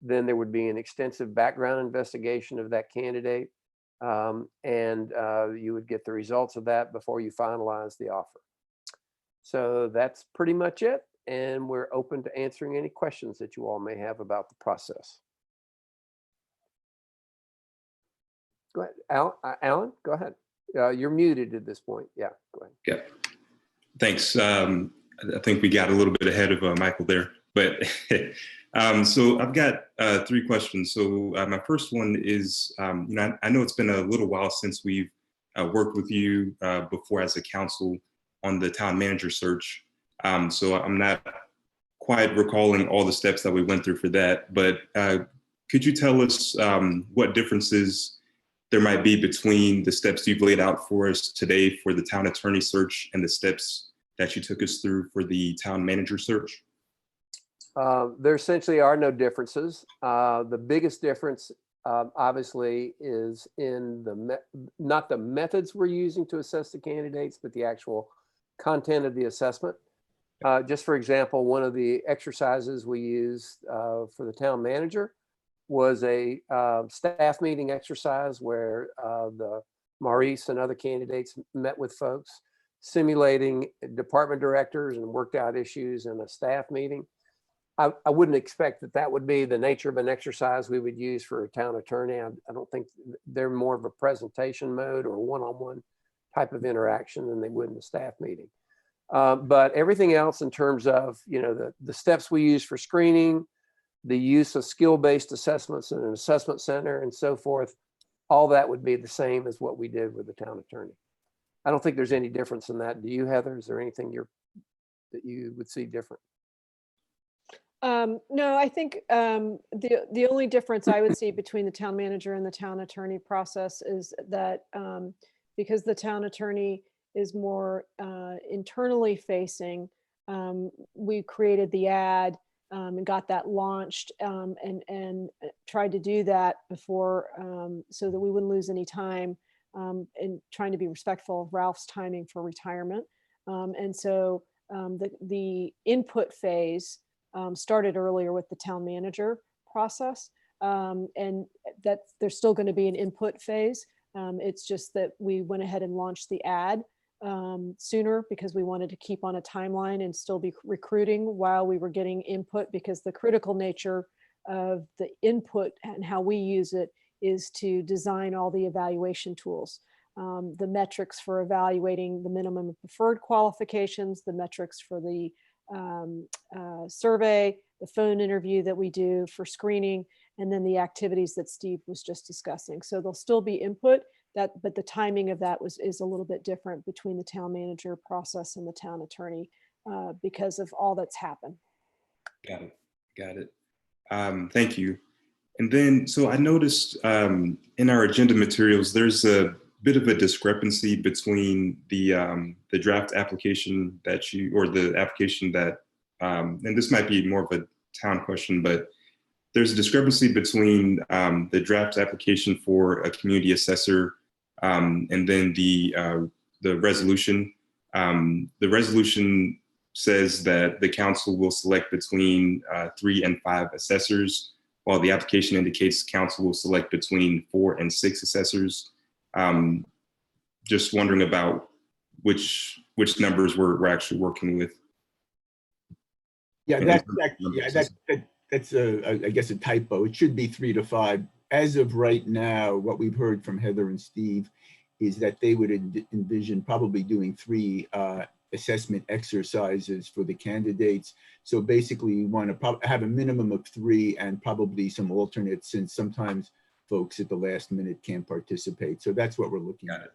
Speaker 11: Then there would be an extensive background investigation of that candidate. And you would get the results of that before you finalize the offer. So that's pretty much it. And we're open to answering any questions that you all may have about the process. Go ahead, Alan, go ahead. You're muted at this point. Yeah, go ahead.
Speaker 5: Yeah, thanks. I think we got a little bit ahead of Michael there, but so I've got 3 questions. So my first one is, I know it's been a little while since we've worked with you before as a council on the town manager search. So I'm not quite recalling all the steps that we went through for that, but could you tell us what differences there might be between the steps you've laid out for us today for the town attorney search and the steps that you took us through for the town manager search?
Speaker 11: There essentially are no differences. The biggest difference, obviously, is in not the methods we're using to assess the candidates, but the actual content of the assessment. Just for example, one of the exercises we used for the town manager was a staff meeting exercise where the Maurice and other candidates met with folks, simulating department directors and worked out issues in a staff meeting. I wouldn't expect that that would be the nature of an exercise we would use for a town attorney. I don't think they're more of a presentation mode or one-on-one type of interaction than they would in a staff meeting. But everything else in terms of, the steps we use for screening, the use of skill-based assessments in an assessment center and so forth, all that would be the same as what we did with the town attorney. I don't think there's any difference in that. Do you, Heather? Is there anything that you would see different?
Speaker 10: No, I think the only difference I would see between the town manager and the town attorney process is that because the town attorney is more internally facing, we created the ad and got that launched and tried to do that before so that we wouldn't lose any time in trying to be respectful of Ralph's timing for retirement. And so the input phase started earlier with the town manager process, and that there's still going to be an input phase. It's just that we went ahead and launched the ad sooner because we wanted to keep on a timeline and still be recruiting while we were getting input, because the critical nature of the input and how we use it is to design all the evaluation tools. The metrics for evaluating the minimum and preferred qualifications, the metrics for the survey, the phone interview that we do for screening, and then the activities that Steve was just discussing. So there'll still be input, but the timing of that is a little bit different between the town manager process and the town attorney because of all that's happened.
Speaker 5: Got it. Thank you. And then, so I noticed in our agenda materials, there's a bit of a discrepancy between the draft application that the application that, and this might be more of a town question, but there's a discrepancy between the draft application for a community assessor and then the resolution. The resolution says that the council will select between 3 and 5 assessors, while the application indicates council will select between 4 and 6 assessors. Just wondering about which numbers we're actually working with.
Speaker 3: Yeah, that's I guess a typo. It should be 3 to 5. As of right now, what we've heard from Heather and Steve is that they would envision probably doing 3 assessment exercises for the candidates. So basically, you want to have a minimum of 3 and probably some alternates, since sometimes folks at the last minute can't participate. So that's what we're looking at.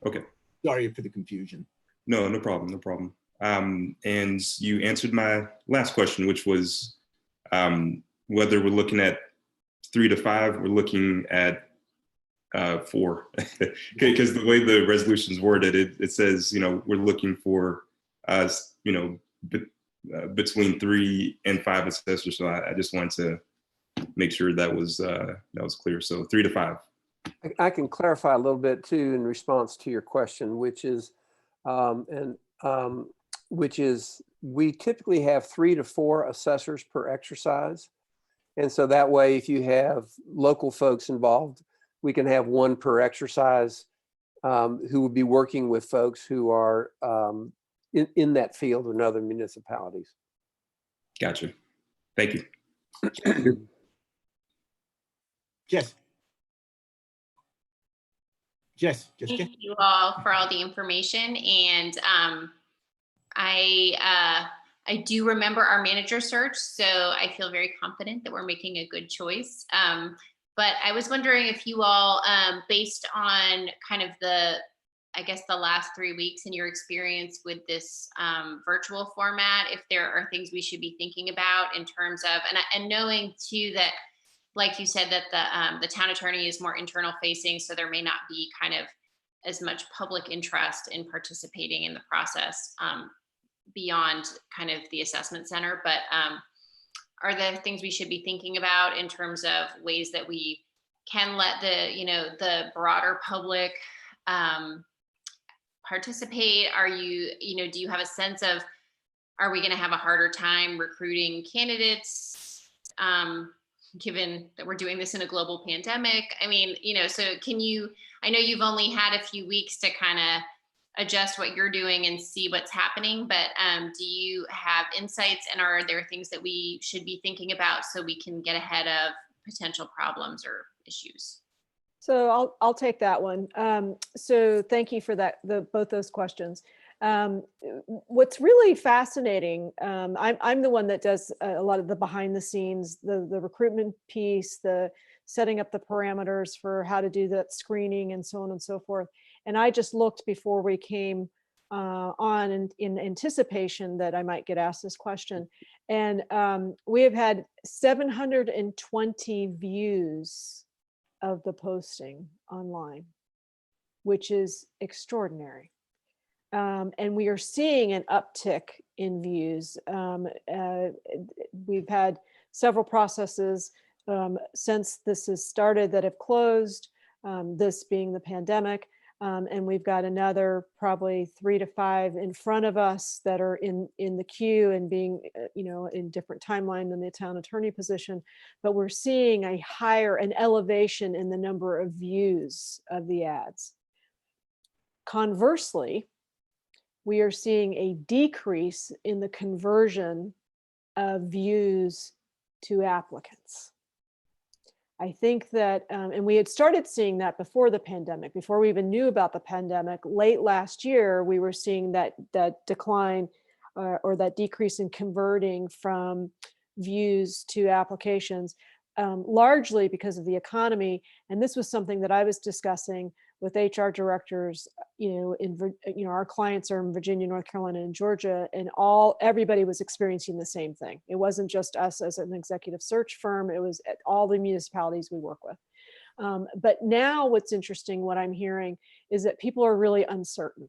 Speaker 5: Okay.
Speaker 3: Sorry for the confusion.
Speaker 5: No problem. And you answered my last question, which was whether we're looking at 3 to 5, we're looking at 4. Because the way the resolution's worded, it says, we're looking for, between 3 and 5 assessors. So I just wanted to make sure that was clear. So 3 to 5.
Speaker 11: I can clarify a little bit too in response to your question, which is, we typically have 3 to 4 assessors per exercise. And so that way, if you have local folks involved, we can have 1 per exercise who would be working with folks who are in that field or in other municipalities.
Speaker 5: Gotcha. Thank you.
Speaker 3: Jess. Jessica.
Speaker 4: Thank you all for all the information. And I do remember our manager search, so I feel very confident that we're making a good choice. But I was wondering if you all, based on kind of the last 3 weeks in your experience with this virtual format, if there are things we should be thinking about in terms of, and knowing too that, like you said, that the town attorney is more internal facing, so there may not be kind of as much public interest in participating in the process beyond kind of the assessment center. But are there things we should be thinking about in terms of ways that we can let the broader public participate? Do you have a sense of, are we going to have a harder time recruiting candidates given that we're doing this in a global pandemic? I mean, so I know you've only had a few weeks to kind of adjust what you're doing and see what's happening, but do you have insights, and are there things that we should be thinking about so we can get ahead of potential problems or issues?
Speaker 10: So I'll take that one. So thank you for that, both those questions. What's really fascinating, I'm the one that does a lot of the behind the scenes, the recruitment piece, the setting up the parameters for how to do that screening and so on and so forth. And I just looked before we came on in anticipation that I might get asked this question. And we have had 720 views of the posting online, which is extraordinary. And we are seeing an uptick in views. We've had several processes since this has started that have closed, this being the pandemic. And we've got another probably 3 to 5 in front of us that are in the queue and being, in different timeline than the town attorney position. But we're seeing an elevation in the number of views of the ads. Conversely, we are seeing a decrease in the conversion of views to applicants. I think that, and we had started seeing that before the pandemic, before we even knew about the pandemic. Late last year, we were seeing that decline or that decrease in converting from views to applications, largely because of the economy. And this was something that I was discussing with HR directors, our clients are in Virginia, North Carolina, and Georgia, and everybody was experiencing the same thing. It wasn't just us as an executive search firm, it was at all the municipalities we work with. But now what's interesting, what I'm hearing, is that people are really uncertain.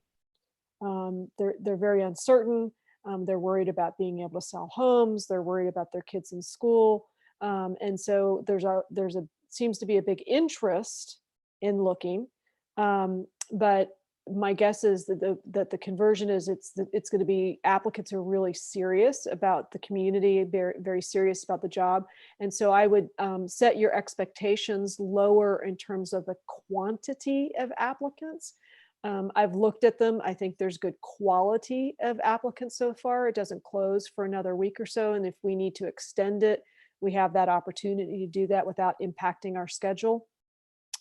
Speaker 10: They're very uncertain. They're worried about being able to sell homes. They're worried about their kids in school. And so seems to be a big interest in looking. But my guess is that the conversion is it's going to be, applicants are really serious about the community, very, very serious about the job. And so I would set your expectations lower in terms of the quantity of applicants. I've looked at them. I think there's good quality of applicants so far. It doesn't close for another week or so. And if we need to extend it, we have that opportunity to do that without impacting our schedule.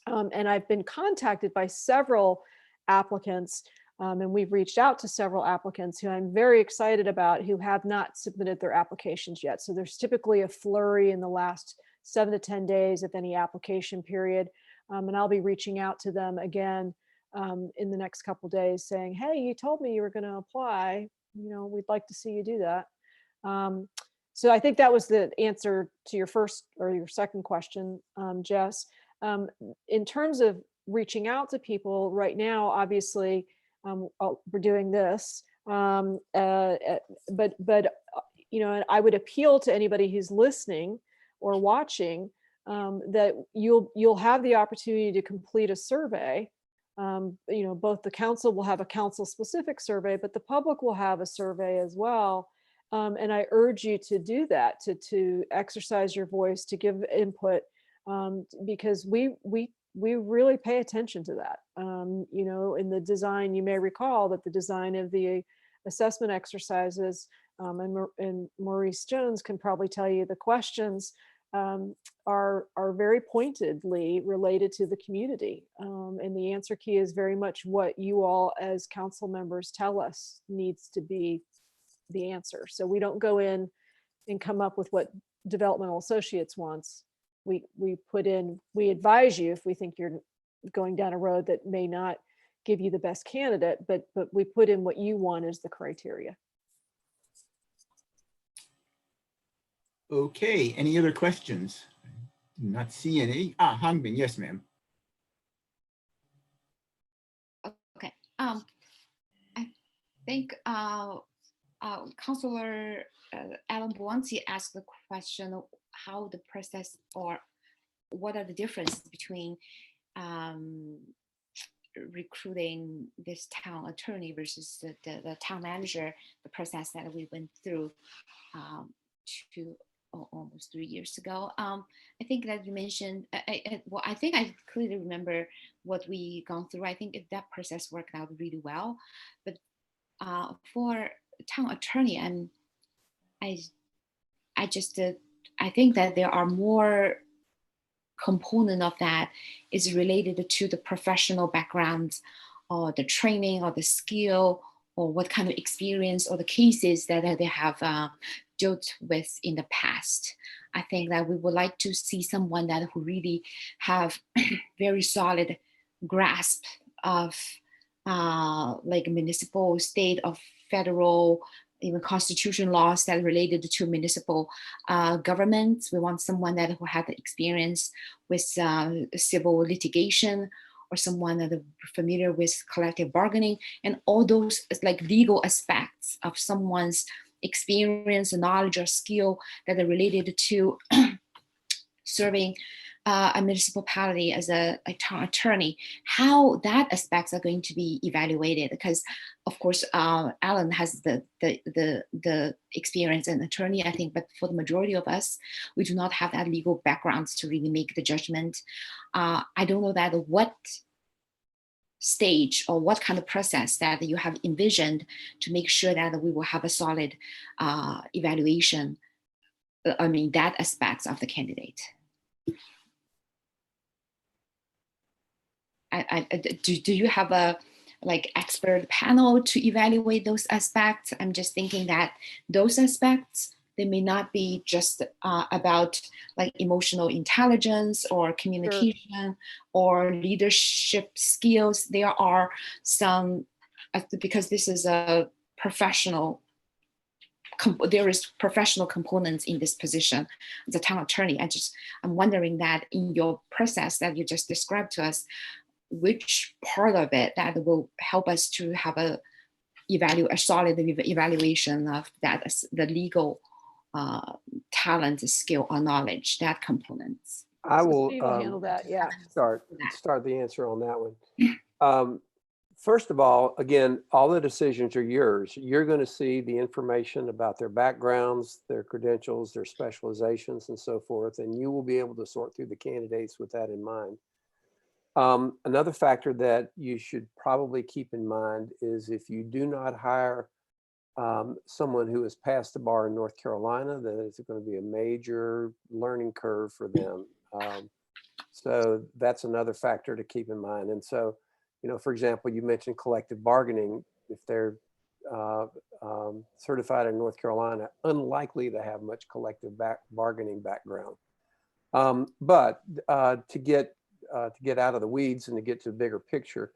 Speaker 10: And I've been contacted by several applicants, and we've reached out to several applicants who I'm very excited about, who have not submitted their applications yet. So there's typically a flurry in the last 7 to 10 days of any application period. And I'll be reaching out to them again in the next couple of days saying, hey, you told me you were going to apply. We'd like to see you do that. So I think that was the answer to your first or your second question, Jess. In terms of reaching out to people right now, obviously, we're doing this, but I would appeal to anybody who's listening or watching that you'll have the opportunity to complete a survey. Both the council will have a council specific survey, but the public will have a survey as well. And I urge you to do that, to exercise your voice, to give input, because we really pay attention to that. In the design, you may recall that the design of the assessment exercises, and Maurice Jones can probably tell you the questions are very pointedly related to the community. And the answer key is very much what you all as council members tell us needs to be the answer. So we don't go in and come up with what developmental associates wants. We advise you if we think you're going down a road that may not give you the best candidate, but we put in what you want as the criteria.
Speaker 3: Okay, any other questions? Do not see any. Hangbin, yes, ma'am.
Speaker 7: Okay. I think Councilor Alan Buonsi asked the question of how the process, or what are the differences between recruiting this town attorney versus the town manager, the process that we went through almost 3 years ago. I think that you mentioned, I think I clearly remember what we gone through. I think that process worked out really well. But for town attorney, I think that there are more component of that is related to the professional background, or the training, or the skill, or what kind of experience, or the cases that they have dealt with in the past. I think that we would like to see someone that who really have very solid grasp of like municipal, state, or federal, even constitution laws that are related to municipal governments. We want someone that who had the experience with civil litigation, or someone that are familiar with collective bargaining, and all those like legal aspects of someone's experience, knowledge, or skill that are related to serving a municipality as a town attorney, how that aspects are going to be evaluated. Because of course, Alan has the experience as an attorney, I think, but for the majority of us, we do not have that legal backgrounds to really make the judgment. I don't know that what stage or what kind of process that you have envisioned to make sure that we will have a solid evaluation. That aspects of the candidate. Do you have a expert panel to evaluate those aspects? I'm just thinking that those aspects, they may not be just about like emotional intelligence or communication or leadership skills. There are some, because this is a professional, there is professional components in this position as a town attorney. I'm wondering that in your process that you just described to us, which part of it that will help us to have a solid evaluation of that, the legal talent, skill, or knowledge, that components.
Speaker 11: I will
Speaker 10: handle that. Yeah.
Speaker 11: Start the answer on that one. First of all, again, all the decisions are yours. You're going to see the information about their backgrounds, their credentials, their specializations, and so forth, and you will be able to sort through the candidates with that in mind. Another factor that you should probably keep in mind is if you do not hire someone who has passed the bar in North Carolina, that it's going to be a major learning curve for them. So that's another factor to keep in mind. And so, for example, you mentioned collective bargaining. If they're certified in North Carolina, unlikely to have much collective bargaining background. But to get out of the weeds and to get to a bigger picture,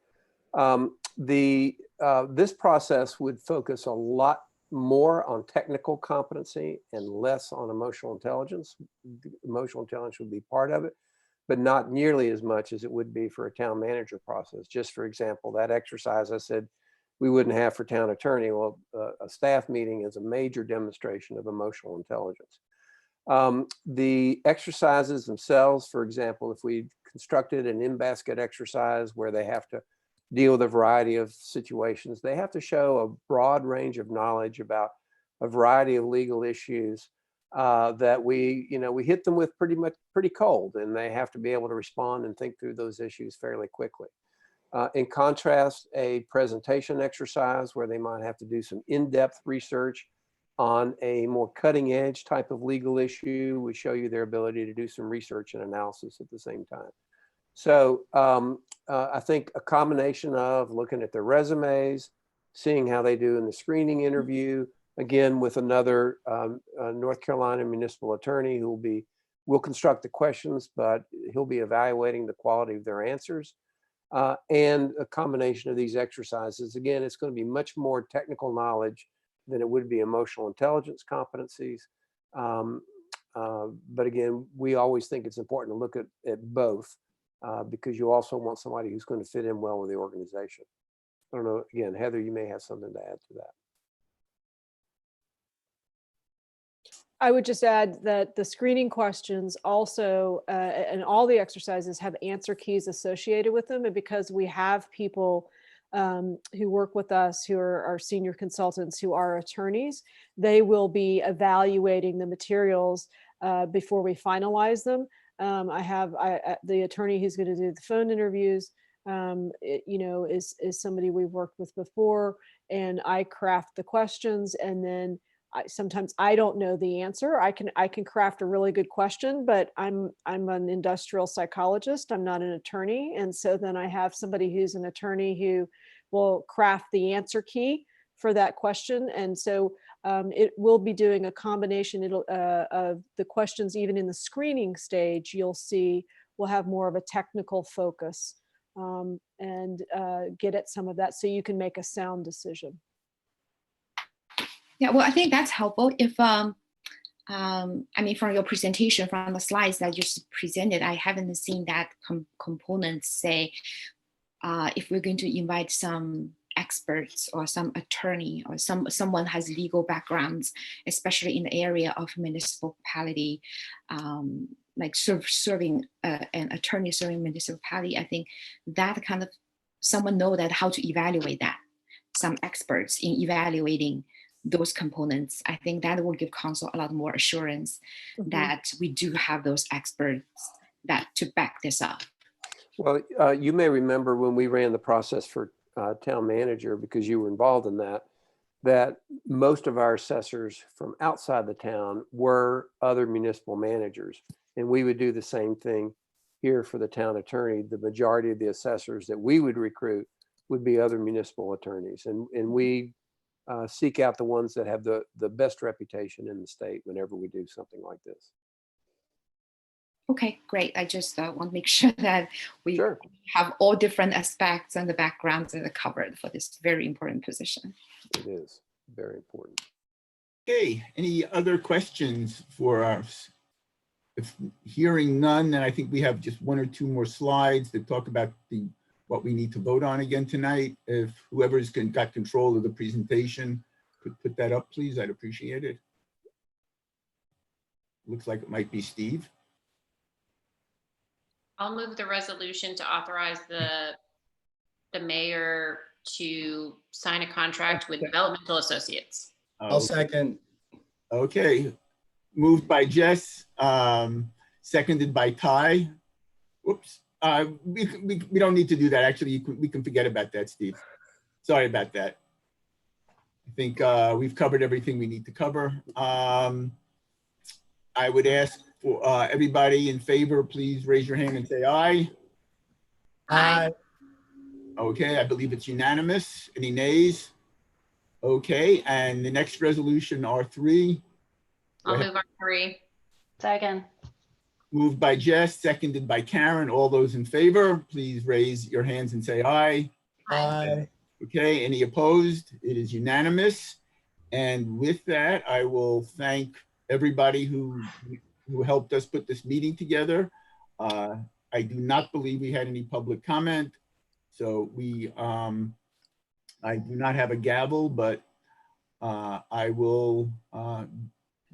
Speaker 11: this process would focus a lot more on technical competency and less on emotional intelligence. Emotional intelligence would be part of it, but not nearly as much as it would be for a town manager process. Just for example, that exercise I said we wouldn't have for town attorney. Well, a staff meeting is a major demonstration of emotional intelligence. The exercises themselves, for example, if we constructed an in-basket exercise where they have to deal with a variety of situations, they have to show a broad range of knowledge about a variety of legal issues that we hit them with pretty cold, and they have to be able to respond and think through those issues fairly quickly. In contrast, a presentation exercise where they might have to do some in-depth research on a more cutting edge type of legal issue, we show you their ability to do some research and analysis at the same time. So I think a combination of looking at their resumes, seeing how they do in the screening interview, again, with another North Carolina municipal attorney who will construct the questions, but he'll be evaluating the quality of their answers. And a combination of these exercises, again, it's going to be much more technical knowledge than it would be emotional intelligence competencies. But again, we always think it's important to look at both because you also want somebody who's going to fit in well with the organization. I don't know, again, Heather, you may have something to add to that.
Speaker 10: I would just add that the screening questions also, and all the exercises have answer keys associated with them. And because we have people who work with us, who are our senior consultants, who are attorneys, they will be evaluating the materials before we finalize them. I have the attorney who's going to do the phone interviews, is somebody we've worked with before, and I craft the questions, and then sometimes I don't know the answer. I can craft a really good question, but I'm an industrial psychologist. I'm not an attorney. And so then I have somebody who's an attorney who will craft the answer key for that question. And so it will be doing a combination of the questions. Even in the screening stage, you'll see we'll have more of a technical focus and get at some of that so you can make a sound decision.
Speaker 7: Yeah, well, I think that's helpful. If, I mean, from your presentation, from the slides that you just presented, I haven't seen that component say, if we're going to invite some experts or some attorney or someone has legal backgrounds, especially in the area of municipality, like serving an attorney serving municipality, I think that kind of someone know that how to evaluate that, some experts in evaluating those components. I think that will give council a lot more assurance that we do have those experts that to back this up.
Speaker 11: Well, you may remember when we ran the process for town manager, because you were involved in that most of our assessors from outside the town were other municipal managers. And we would do the same thing here for the town attorney. The majority of the assessors that we would recruit would be other municipal attorneys. And we seek out the ones that have the best reputation in the state whenever we do something like this.
Speaker 7: Okay, great. I just want to make sure that we have all different aspects and the backgrounds that are covered for this very important position.
Speaker 11: It is very important.
Speaker 3: Okay, any other questions for us? If hearing none, then I think we have just one or two more slides that talk about what we need to vote on again tonight. If whoever's got control of the presentation could put that up, please, I'd appreciate it. Looks like it might be Steve.
Speaker 4: I'll move the resolution to authorize the mayor to sign a contract with Developmental Associates.
Speaker 9: I'll second.
Speaker 3: Okay, moved by Jess, seconded by Ty. Whoops, we don't need to do that. Actually, we can forget about that, Steve. Sorry about that. I think we've covered everything we need to cover. I would ask for everybody in favor, please raise your hand and say aye.
Speaker 9: Aye.
Speaker 3: Okay, I believe it's unanimous. Any nays? Okay, and the next resolution, R3.
Speaker 4: I'll move R3.
Speaker 6: Second.
Speaker 3: Moved by Jess, seconded by Karen. All those in favor, please raise your hands and say aye.
Speaker 9: Aye.
Speaker 3: Okay, any opposed? It is unanimous. And with that, I will thank everybody who helped us put this meeting together. I do not believe we had any public comment. So I do not have a gavel, but I will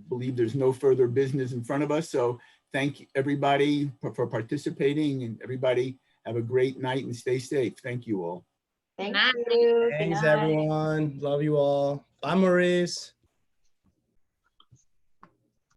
Speaker 3: believe there's no further business in front of us. So thank everybody for participating, and everybody have a great night and stay safe. Thank you all.
Speaker 6: Thank
Speaker 4: night.
Speaker 6: you. Good
Speaker 9: Thanks,
Speaker 6: night.
Speaker 9: everyone. Love you all. Bye, Maurice.